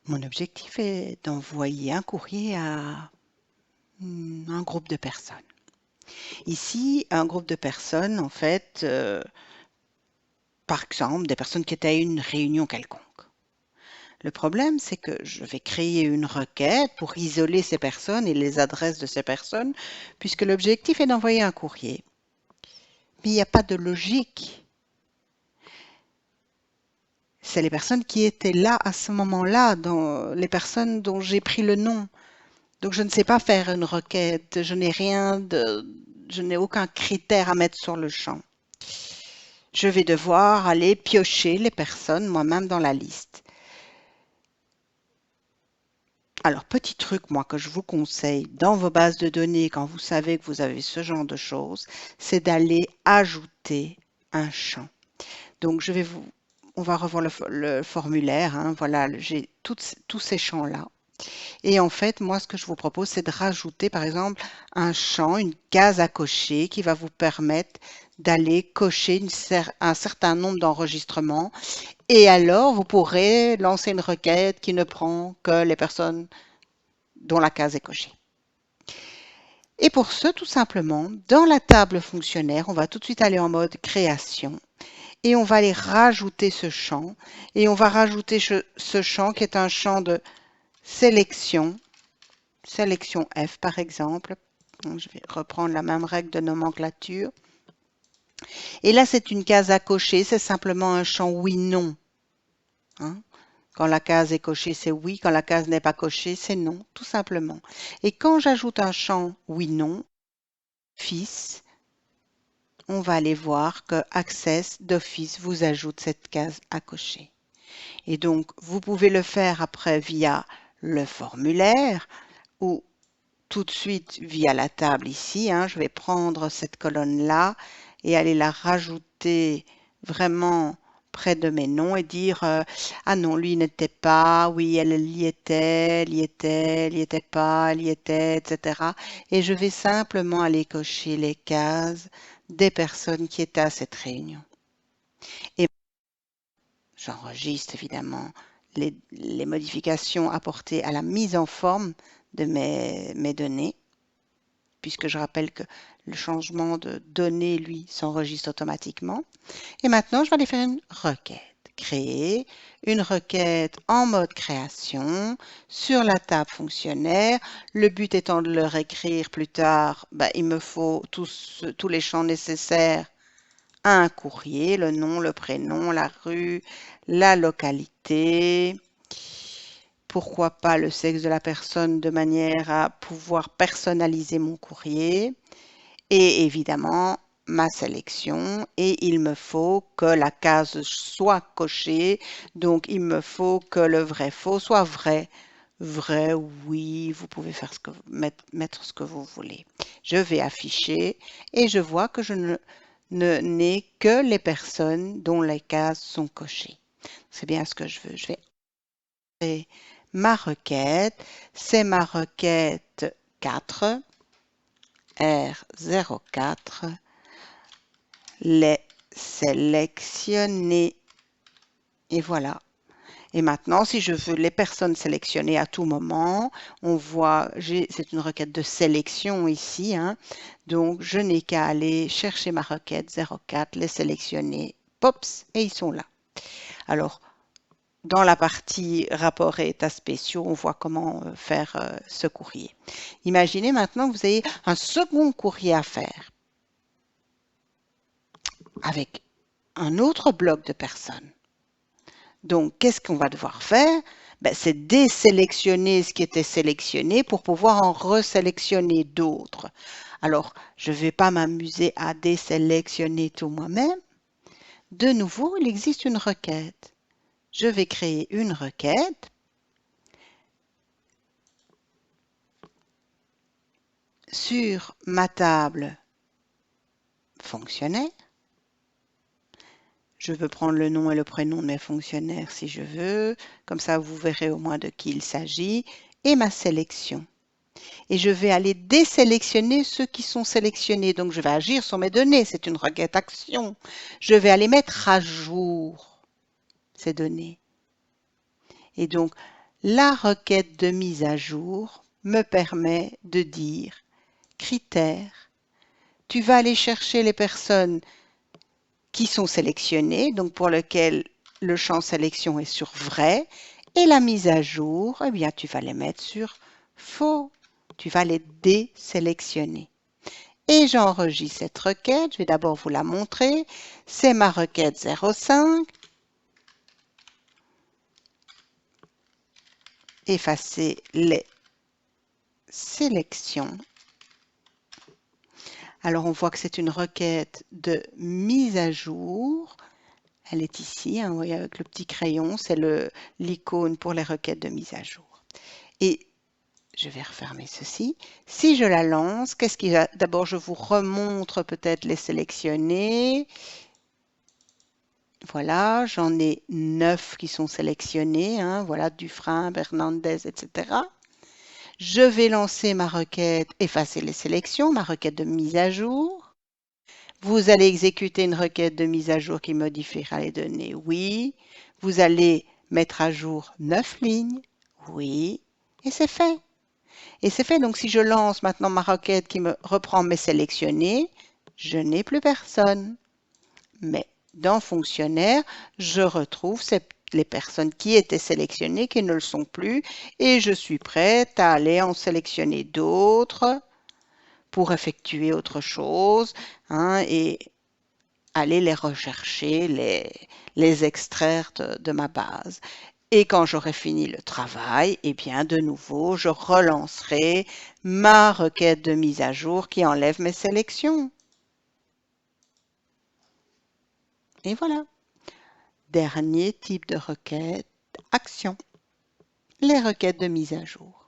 Mon objectif est d'envoyer un courrier à un groupe de personnes. Ici, un groupe de personnes, en fait, par exemple, des personnes qui étaient à une réunion quelconque. Le problème, c'est que je vais créer une requête pour isoler ces personnes et les adresses de ces personnes, puisque l'objectif est d'envoyer un courrier. Mais il n'y a pas de logique. C'est les personnes qui étaient là à ce moment-là, les personnes dont j'ai pris le nom. Donc je ne sais pas faire une requête, je n'ai aucun critère à mettre sur le champ. Je vais devoir aller piocher les personnes moi-même dans la liste. Alors, petit truc, moi, que je vous conseille dans vos bases de données, quand vous savez que vous avez ce genre de choses, c'est d'aller ajouter un champ. Donc, on va revoir le formulaire, hein, voilà, j'ai tous ces champs-là. Et en fait, moi, ce que je vous propose, c'est de rajouter, par exemple, un champ, une case à cocher qui va vous permettre d'aller cocher un certain nombre d'enregistrements. Et alors, vous pourrez lancer une requête qui ne prend que les personnes dont la case est cochée. Et pour ce, tout simplement, dans la table fonctionnaire, on va tout de suite aller en mode création et on va aller rajouter ce champ et on va rajouter ce champ qui est un champ de sélection F par exemple. Donc, je vais reprendre la même règle de nomenclature. Et là, c'est une case à cocher, c'est simplement un champ oui-non. Hein? Quand la case est cochée, c'est oui. Quand la case n'est pas cochée, c'est non, tout simplement. Et quand j'ajoute un champ oui-non, Office, on va aller voir que Access d'Office vous ajoute cette case à cocher. Et donc, vous pouvez le faire après via le formulaire ou tout de suite via la table ici. Hein. Je vais prendre cette colonne-là et aller la rajouter vraiment près de mes noms et dire ah non, lui n'était pas, oui, elle y était, elle y était, elle y était pas, elle y était, etc. Et je vais simplement aller cocher les cases des personnes qui étaient à cette réunion. Et j'enregistre évidemment les modifications apportées à la mise en forme de mes données, puisque je rappelle que le changement de données, lui, s'enregistre automatiquement. Et maintenant, je vais aller faire une requête. Créer une requête en mode création sur la table fonctionnaire. Le but étant de le réécrire plus tard, il me faut tous les champs nécessaires à un courrier, le nom, le prénom, la rue, la localité, pourquoi pas le sexe de la personne de manière à pouvoir personnaliser mon courrier et évidemment ma sélection et il me faut que la case soit cochée, donc il me faut que le vrai faux soit vrai. Vrai, oui, vous pouvez faire mettre ce que vous voulez. Je vais afficher et je vois que je n'ai que les personnes dont les cases sont cochées. C'est bien ce que je veux. Je vais entrer ma requête. C'est ma requête 4, R04, les sélectionner. Et voilà. Et maintenant, si je veux les personnes sélectionnées à tout moment, on voit, c'est une requête de sélection ici, hein, donc je n'ai qu'à aller chercher ma requête 04, les sélectionner, pops, et ils sont là. Alors, dans la partie rapport et états spéciaux, on voit comment faire ce courrier. Imaginez maintenant que vous ayez un second courrier à faire avec un autre bloc de personnes. Donc, qu'est-ce qu'on va devoir faire? C'est désélectionner ce qui était sélectionné pour pouvoir en resélectionner d'autres. Alors, je ne vais pas m'amuser à désélectionner tout moi-même. De nouveau, il existe une requête. Je vais créer une requête sur ma table fonctionnaire. Je veux prendre le nom et le prénom de mes fonctionnaires si je veux. Comme ça, vous verrez au moins de qui il s'agit. Et ma sélection. Et je vais aller désélectionner ceux qui sont sélectionnés. Donc, je vais agir sur mes données. C'est une requête action. Je vais aller mettre à jour ces données. Et donc, La requête de mise à jour me permet de dire critères. Tu vas aller chercher les personnes qui sont sélectionnées, donc pour lesquelles le champ sélection est sur vrai, et la mise à jour, eh bien, tu vas les mettre sur faux. Tu vas les désélectionner. Et j'enregistre cette requête. Je vais d'abord vous la montrer. C'est ma requête 05. Effacer les sélections. Alors, on voit que c'est une requête de mise à jour. Elle est ici, hein, vous voyez, avec le petit crayon. C'est l'icône pour les requêtes de mise à jour. Et je vais refermer ceci. Si je la lance, qu'est-ce qu'il va? D'abord, je vous remontre peut-être les sélectionnés. Voilà, j'en ai 9 qui sont sélectionnés. Hein, voilà, Dufresne, Bernandez, etc. Je vais lancer ma requête, effacer les sélections, ma requête de mise à jour. Vous allez exécuter une requête de mise à jour qui modifiera les données. Oui. Vous allez mettre à jour 9 lignes. Oui. Et c'est fait. Et c'est fait. Donc, si je lance maintenant ma requête qui me reprend mes sélectionnés, je n'ai plus personne. Mais dans Fonctionnaire, je retrouve les personnes qui étaient sélectionnées, qui ne le sont plus, et je suis prête à aller en sélectionner d'autres pour effectuer autre chose, hein, et aller les rechercher, les extraire de ma base. Et quand j'aurai fini le travail, eh bien, de nouveau, je relancerai ma requête de mise à jour qui enlève mes sélections. Et voilà. Dernier type de requête, action. Les requêtes de mise à jour.